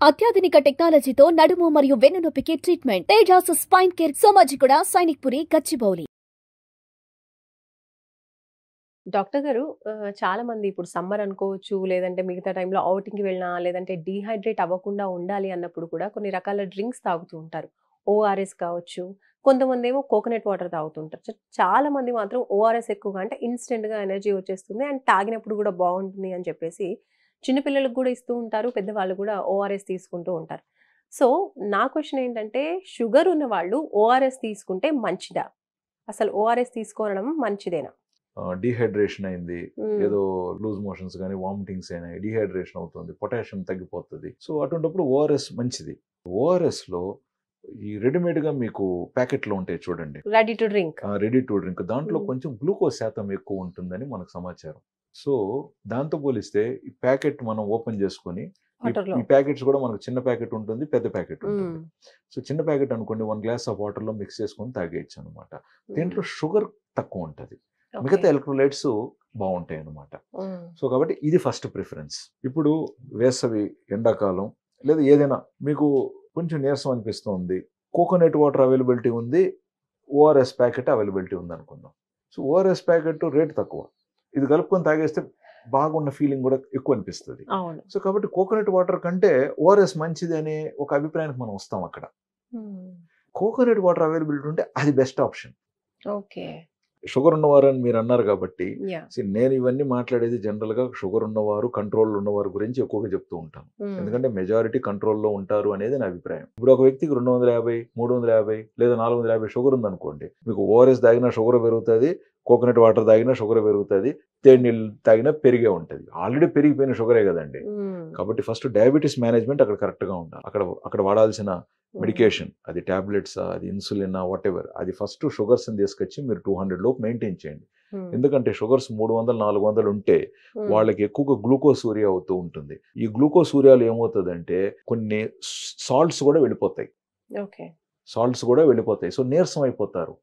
అత్యాధునిక టెక్నాలజీతో నడుము మరియు వెన్నునొప్పికి treatment. Tejas spine care, Somajiguda, Sainikpuri, Gachibowli. Doctor గారు చాలా మంది ఇప్పుడు సమ్మర్ అనుకోవచ్చు, లేదంటే మిగతా టైంలో ఔటింగ్‌కి వెళ్ళినా, లేదంటే డీహైడ్రేట్ అవ్వకుండా ఉండాలి అన్నప్పుడు కూడా కొన్ని రకాల డ్రింక్స్ తాగుతూ ఉంటారు. ఓఆర్ఎస్ కావచ్చు, కొంతమందేమో కోకోనట్ వాటర్ తాగుతుంటారు. చాలా మంది మాత్రం ఓఆర్ఎస్ ఎక్కువగా అంటే ఇన్‌స్టంట్‌గా ఎనర్జీ వచ్చేస్తుంది అండ్ తాగినప్పుడు కూడా బావుంటుంది అని చెప్పేసి చిన్న పిల్లలకు కూడా ఇస్తూ ఉంటారు. పెద్దవాళ్ళు కూడా ఓఆర్ఎస్ తీసుకుంటూ ఉంటారు. సో, నా క్వెషన్ ఏంటంటే షుగర్ ఉన్నవాళ్ళు ఓఆర్ఎస్ తీసుకుంటే మంచిదా? అసలు ఓఆర్ఎస్ తీసుకోవడం మంచిదేనా? డీహైడ్రేషన్ అయింది, హ్మ్. ఏదో లూజ్ మోషన్స్ కానీ వామిటింగ్స్ అయినాయి, డీహైడ్రేషన్ అవుతుంది, పొటాషియం తగ్గిపోతుంది. సో అటువంటిప్పుడు ఓఆర్ఎస్ మంచిది. ఓఆర్ఎస్లో ఈ రెడీమేడ్గా మీకు ప్యాకెట్లో ఉంటాయి చూడండి, ready to drink. Ready to drink. దాంట్లో Hmm. కొంచెం గ్లూకోజ్ శాతం ఎక్కువ ఉంటుందని మనకు సమాచారం. సో దాంతో పోలిస్తే ఈ ప్యాకెట్ మనం ఓపెన్ చేసుకొని వాటర్‌లో. ఈ ప్యాకెట్స్ కూడా మనకు చిన్న ప్యాకెట్ ఉంటుంది, పెద్ద ప్యాకెట్ ఉంటుంది. హ్మ్. సో చిన్న ప్యాకెట్ అనుకోండి 1 గ్లాస్ ఆఫ్ వాటర్లో మిక్స్ చేసుకొని తాగేయచ్చు అనమాట. దీంట్లో షుగర్ తక్కువ ఉంటుంది, మిగతా ఎలక్ట్రోలైట్స్ బాగుంటాయి అన్నమాట. సో కాబట్టి ఇది ఫస్ట్ ప్రిఫరెన్స్. ఇప్పుడు వేసవి, ఎండాకాలం లేదా ఏదైనా మీకు కొంచెం నీరసం అనిపిస్తుంది, కోకోనట్ వాటర్ అవైలబిలిటీ ఉంది, ఓఆర్ఎస్ ప్యాకెట్ అవైలబిలిటీ ఉంది అనుకుందాం. సో ఓఆర్ఎస్ ప్యాకెట్ రేట్ తక్కువ, ఇది కలుపుకొని తాగేస్తే బాగున్న ఫీలింగ్ కూడా ఎక్కువ అనిపిస్తుంది. అవును. సో కాబట్టి కోకోనట్ వాటర్ కంటే ఓఆర్ఎస్ మంచిది అనే ఒక అభిప్రాయానికి మనం వస్తాం అక్కడ. కోకోనట్ వాటర్ అవైలబిలిటీ ఉంటే అది బెస్ట్ ఆప్షన్. ఓకే. షుగర్ ఉన్నవారు అని మీరు అన్నారు కాబట్టి యాహ్! నేను ఇవన్నీ మాట్లాడేది జనరల్గా షుగర్ ఉన్నవారు, కంట్రోల్లో ఉన్నవారు గురించి ఎక్కువగా చెప్తూ ఉంటాను. ఎందుకంటే మెజారిటీ కంట్రోల్లో ఉంటారు అనేది నా అభిప్రాయం. ఇప్పుడు ఒక వ్యక్తికి 250, 350 లేదా 450 షుగర్ ఉందనుకోండి, మీకు ఓఆర్ఎస్ తాగినా షుగర్ పెరుగుతుంది, కోకోనట్ వాటర్ తాగినా షుగర్ పెరుగుతుంది, తేనె నీళ్ళు తాగినా పెరిగే ఉంటుంది. ఆల్రెడీ పెరిగిపోయిన షుగరే కదండి. కాబట్టి ఫస్ట్ డయాబెటీస్ మేనేజ్మెంట్ అక్కడ కరెక్ట్గా ఉండాలి. అక్కడ వాడాల్సిన మెడికేషన్, అది టాబ్లెట్స్, అది ఇన్సులిన్, వాట్ ఎవర్, అది ఫస్ట్ షుగర్స్ తీసుకొచ్చి మీరు 200 లోపు మెయింటైన్ చేయండి. ఎందుకంటే షుగర్స్ 300, 400 ఉంటే వాళ్ళకి ఎక్కువగా గ్లూకోజ్ యూరియా అవుతూ ఉంటుంది. ఈ గ్లూకోజ్ యూరియాలు ఏమవుతుందంటే కొన్ని సాల్ట్స్ కూడా వెళ్ళిపోతాయి. ఓకే. సాల్ట్స్ కూడా వెళ్ళిపోతాయి. సో నీరసం అయిపోతారు.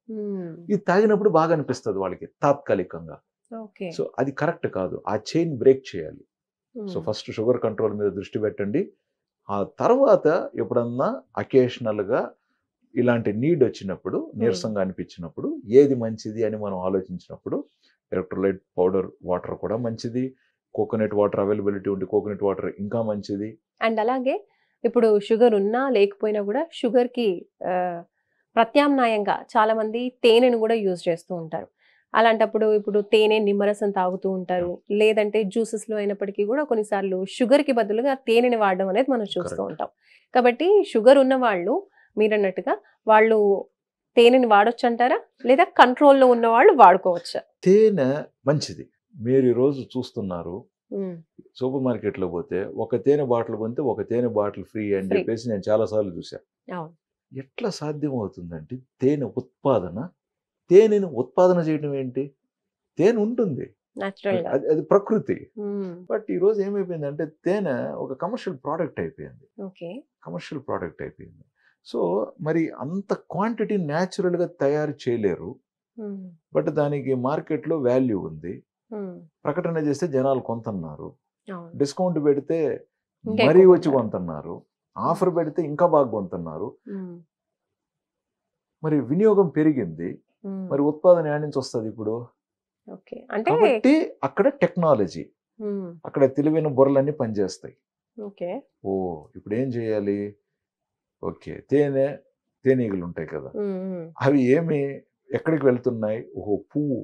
ఇది తాగినప్పుడు బాగా అనిపిస్తుంది వాళ్ళకి తాత్కాలికంగా. ఓకే. సో అది కరెక్ట్ కాదు, ఆ చైన్ బ్రేక్ చేయాలి. సో ఫస్ట్ షుగర్ కంట్రోల్ మీద దృష్టి పెట్టండి. ఆ తర్వాత ఎప్పుడన్నా అకేషనల్గా ఇలాంటి నీడ్ వచ్చినప్పుడు, నీరసంగా అనిపించినప్పుడు ఏది మంచిది అని మనం ఆలోచించినప్పుడు ఎలక్ట్రోలైట్ పౌడర్ వాటర్ కూడా మంచిది, కోకోనట్ వాటర్ అవైలబిలిటీ ఉంటే కోకోనట్ వాటర్ ఇంకా మంచిది. అండ్ అలాగే ఇప్పుడు షుగర్ ఉన్నా లేకపోయినా కూడా షుగర్‌కి ప్రత్యామ్నాయంగా చాలా మంది తేనెను కూడా యూజ్ చేస్తూ ఉంటారు. అలాంటప్పుడు ఇప్పుడు తేనె నిమ్మరసం తాగుతూ ఉంటారు. లేదంటే జ్యూసెస్‌లో అయినప్పటికీ కూడా కొన్నిసార్లు షుగర్‌కి బదులుగా తేనెని వాడడం అనేది మనం చూస్తూ Correct. ఉంటాం. కాబట్టి షుగర్ ఉన్న వాళ్ళు మీరన్నట్టుగా వాళ్ళు తేనెని వాడొచ్చంటారా? లేదా కంట్రోల్‌లో ఉన్నవాళ్ళు వాడుకోవచ్చా? తేనె మంచిది. మీరు ఈరోజు చూస్తున్నారు, హ్మ్. సూపర్ మార్కెట్లో పోతే ఒక తేనె బాటిల్ కొంటే ఒక తేనె బాటిల్ ఫ్రీ అని Free. చెప్పేసి నేను చాలాసార్లు చూశాను. అవును. ఎట్లా సాధ్యం అవుతుందంటే తేనెను ఉత్పాదన చేయడం ఏంటి? తేనె ఉంటుంది, నేచురల్‌గా. అది ప్రకృతి. హ్మ్. బట్ ఈరోజు ఏమైపోయిందంటే తేనె ఒక కమర్షియల్ ప్రోడక్ట్ అయిపోయింది. ఓకే. కమర్షియల్ ప్రోడక్ట్ అయిపోయింది. సో మరి అంత క్వాంటిటీ న్యాచురల్గా తయారు చేయలేరు. హ్మ్. బట్ దానికి మార్కెట్లో వాల్యూ ఉంది. హ్మ్. ప్రకటన చేస్తే జనాలు కొంటున్నారు, అవును. డిస్కౌంట్ పెడితే ఇంకా మరీ ఎక్కువ వచ్చి కొంటున్నారు, ఆఫర్ పెడితే ఇంకా బాగా కొంటున్నారు. హ్మ్. మరి వినియోగం పెరిగింది, హ్మ్. మరి ఉత్పాదన ఏడ నుంచి వస్తుంది ఇప్పుడు? ఓకే. అంటే కాబట్టి అక్కడ టెక్నాలజీ, హ్మ్. అక్కడ తెలివైన బుర్రలన్నీ పనిచేస్తాయి. ఓకే. ఇప్పుడు ఏం చేయాలి? ఓకే, తేనీగలు ఉంటాయి కదా, హ్మ్. హ్మ్. అవి ఎక్కడికి వెళ్తున్నాయి? పువ్వు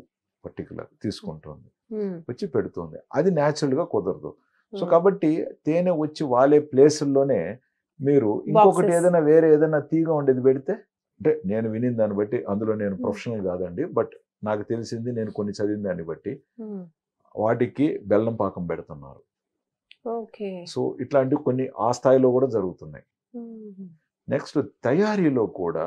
పర్టికులర్ తీసుకుంటుంది, హ్మ్. వచ్చి పెడుతుంది. అది న్యాచురల్గా కుదరదు. సో హ్మ్. కాబట్టి తేనె వచ్చి వాలే ప్లేసుల్లోనే మీరు ఇంకొకటి బాక్సెస్. ఏదైనా వేరే ఏదైనా తీగ ఉండేది పెడితే, అంటే నేను వినిన దాన్ని బట్టి, అందులో నేను హ్మ్. ప్రొఫెషనల్ కాదండి, బట్ నాకు తెలిసింది, నేను కొన్ని చదివిన దాన్ని బట్టి హ్మ్. వాటికి బెల్లం పాకం పెడుతున్నారు. ఓకే. సో ఇట్లాంటివి కొన్ని ఆ స్థాయిలో కూడా జరుగుతున్నాయి. హ్మ్. నెక్స్ట్ తయారీలో కూడా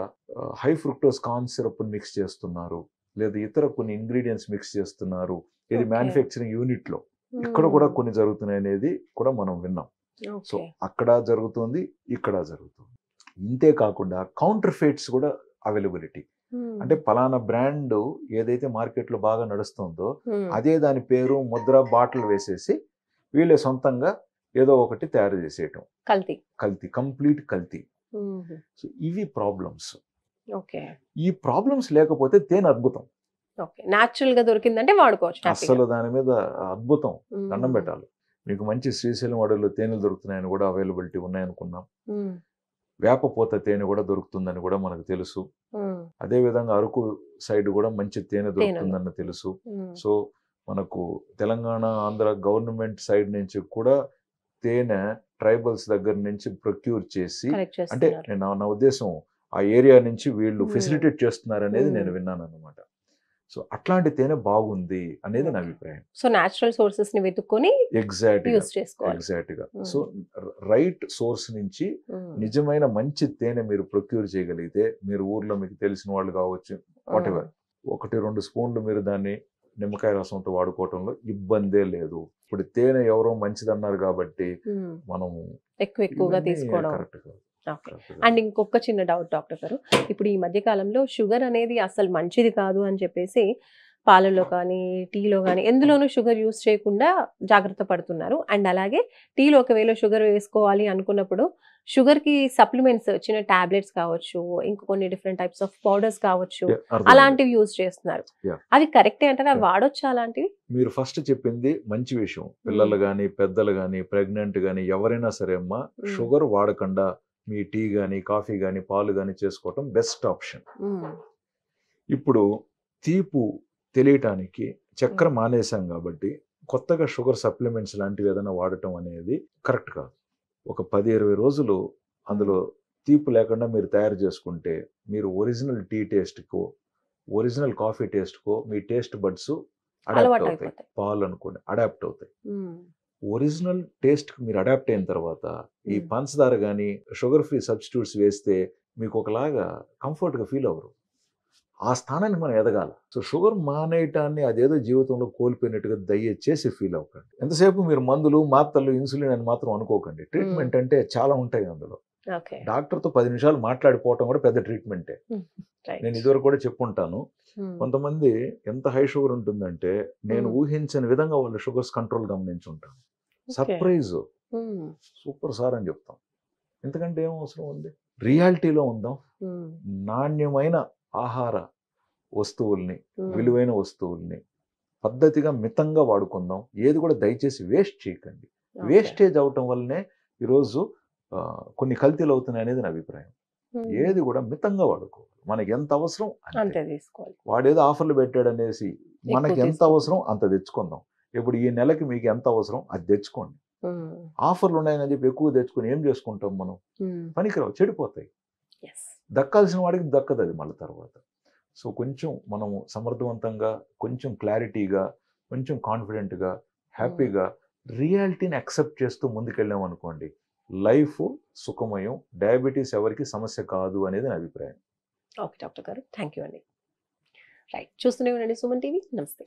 high fructose corn syrup mix చేస్తున్నారు, లేదా ఇతర కొన్ని ఇంగ్రీడియంట్స్ మిక్స్ చేస్తున్నారు. ఇది ఓకే. మ్యానుఫ్యాక్చరింగ్ యూనిట్లో ఇక్కడ కూడా కొన్ని జరుగుతున్నాయి అనేది కూడా మనం విన్నాం. So okay. అక్కడ జరుగుతుంది, ఇక్కడ జరుగుతుంది. ఇంతే కాకుండా కౌంటర్ ఫేట్స్ కూడా అవైలబిలిటీ. అంటే పలానా బ్రాండ్ ఏదైతే మార్కెట్లో బాగా నడుస్తుందో అదే దాని పేరు, ముద్ర, బాటిల్ వేసేసి వీళ్ళే సొంతంగా ఏదో ఒకటి తయారు చేసేయటం, కల్తీ. కంప్లీట్ కల్తీ. సో ఇవి ప్రాబ్లమ్స్. ఓకే. ఈ ప్రాబ్లమ్స్ లేకపోతే తేనె అద్భుతం, ఓకే. న్యాచురల్ గా దొరికిందంటే వాడుకోవచ్చు హ్యాపీగా. అస్సలు దాని మీద అద్భుతం, దండం పెట్టాలి. మీకు మంచి శ్రీశైలం అడవుల్లో తేనెలు దొరుకుతున్నాయని కూడా అవైలబిలిటీ ఉన్నాయనుకున్నాం. వేపపోత తేనె కూడా దొరుకుతుందని కూడా మనకు తెలుసు. అదే విధంగా అరకు సైడ్ కూడా మంచి తేనె దొరుకుతుందని తెలుసు. సో మనకు తెలంగాణ ఆంధ్ర గవర్నమెంట్ సైడ్ నుంచి కూడా తేనె ట్రైబల్స్ దగ్గర నుంచి ప్రొక్యూర్ చేసి, అంటే నా ఉద్దేశం ఆ ఏరియా నుంచి వీళ్ళు ఫెసిలిటేట్ చేస్తున్నారు అనేది నేను విన్నాను అనమాట. సో అట్లాంటి తేనె బాగుంది అనేది నా అభిప్రాయం. సో న్యాచురల్ సోర్సెస్ ని వెతుక్కొని ఎగ్జాక్ట్ గా సో రైట్ సోర్స్ నుంచి నిజమైన మంచి తేనె మీరు ప్రొక్యూర్ చేయగలిగితే, మీరు ఊర్లో మీకు తెలిసిన వాళ్ళు కావచ్చు, వాటెవర్ 1-2 స్పూన్లు మీరు దాన్ని నిమ్మకాయ రసంతో వాడుకోవటంలో ఇబ్బందే లేదు. ఇప్పుడు తేనె ఎవరో మంచిదన్నారు కాబట్టి మనం ఎక్కువగా తీసుకోవడం కరెక్ట్ కాదు. అండ్ ఇంకొక చిన్న డౌట్ డాక్టర్ గారు, ఇప్పుడు ఈ మధ్య కాలంలో షుగర్ అనేది అసలు మంచిది కాదు అని చెప్పేసి పాలలో కానీ టీలో కానీ ఎందులోనూ షుగర్ యూస్ చేయకుండా జాగ్రత్త పడుతున్నారు. అండ్ అలాగే టీలో ఒకవేళ షుగర్ వేసుకోవాలి అనుకున్నప్పుడు షుగర్ కి సప్లిమెంట్స్ చిన్న టాబ్లెట్స్ కావచ్చు, ఇంకా కొన్ని డిఫరెంట్ టైప్స్ ఆఫ్ పౌడర్స్ కావచ్చు, అలాంటివి యూజ్ చేస్తున్నారు. అవి కరెక్టే అంటారా? వాడొచ్చా అలాంటివి? మీరు ఫస్ట్ చెప్పింది మంచి విషయం. పిల్లలు కానీ పెద్దలు కానీ ప్రెగ్నెంట్ కానీ ఎవరైనా సరే అమ్మా, షుగర్ వాడకుండా మీ టీ కానీ కాఫీ కానీ పాలు కానీ చేసుకోవటం బెస్ట్ ఆప్షన్. ఇప్పుడు తీపు తెలియటానికి చక్కెర మానేసాం కాబట్టి కొత్తగా షుగర్ సప్లిమెంట్స్ లాంటివి ఏదైనా వాడటం అనేది కరెక్ట్ కాదు. ఒక 10-20 రోజులు అందులో తీపు లేకుండా మీరు తయారు చేసుకుంటే మీరు ఒరిజినల్ టీ టేస్ట్కో ఒరిజినల్ కాఫీ టేస్ట్కో మీ టేస్ట్ బడ్స్ అడాప్ట్ అవుతాయి. పాలు అనుకోండి అడాప్ట్ అవుతాయి. ఒరిజినల్ టేస్ట్ మీరు అడాప్ట్ అయిన తర్వాత ఈ పంచదార కానీ షుగర్ ఫ్రీ సబ్స్టిట్యూట్స్ వేస్తే మీకు ఒకలాగా కంఫర్ట్గా ఫీల్ అవ్వరు. ఆ స్థానానికి మనం ఎదగాల. సో షుగర్ మానేయటాన్ని అదేదో జీవితంలో కోల్పోయినట్టుగా దయచేసి ఫీల్ అవ్వకండి. ఎంతసేపు మీరు మందులు మాత్రలు ఇన్సులిన్ అని మాత్రం అనుకోకండి. ట్రీట్మెంట్ అంటే చాలా ఉంటాయి అందులో. డాక్టర్తో 10 నిమిషాలు మాట్లాడిపోవటం కూడా పెద్ద ట్రీట్మెంటే. నేను ఇదివరకు కూడా చెప్పుంటాను, కొంతమంది ఎంత హై షుగర్ ఉంటుందంటే నేను ఊహించని విధంగా వాళ్ళ షుగర్స్ కంట్రోల్ గమనించుంటాను. సర్ప్రైజ్, సూపర్ సార్ అని చెప్తాం. ఎందుకంటే ఏం అవసరం ఉంది, రియాలిటీలో ఉందాం. నాణ్యమైన ఆహార వస్తువుల్ని విలువైన వస్తువుల్ని పద్ధతిగా మితంగా వాడుకుందాం. ఏది కూడా దయచేసి వేస్ట్ చేయకండి. వేస్టేజ్ అవటం వల్లనే ఈరోజు కొన్ని కల్తీలు అవుతున్నాయి అనేది నా అభిప్రాయం. ఏది కూడా మితంగా వాడుకోవాలి. మనకి ఎంత అవసరం అంతే తీసుకోవాలి. వాడేదో ఆఫర్లు పెట్టాడు అనేసి మనకి ఎంత అవసరం అంత తెచ్చుకుందాం. ఇప్పుడు ఈ నెలకి మీకు ఎంత అవసరం అది తెచ్చుకోండి. ఆఫర్లు ఉన్నాయని చెప్పి ఎక్కువ తెచ్చుకొని ఏం చేసుకుంటాం మనం? పనికిరావు, చెడిపోతాయి. దక్కాల్సిన వాడికి దక్కదు అది మళ్ళీ తర్వాత. సో కొంచెం మనము సమర్థవంతంగా, కొంచెం క్లారిటీగా, కొంచెం కాన్ఫిడెంట్గా, హ్యాపీగా రియాలిటీని యాక్సెప్ట్ చేస్తూ ముందుకెళ్ళాం అనుకోండి, లైఫ్ సుఖమయం. డయాబెటీస్ ఎవరికి సమస్య కాదు అనేది నా అభిప్రాయం. ఓకే డాక్టర్ గారు, థ్యాంక్ యూ అండి. రైట్, చూస్తూనే ఉండండి సుమన్ టీవీ. నమస్తే.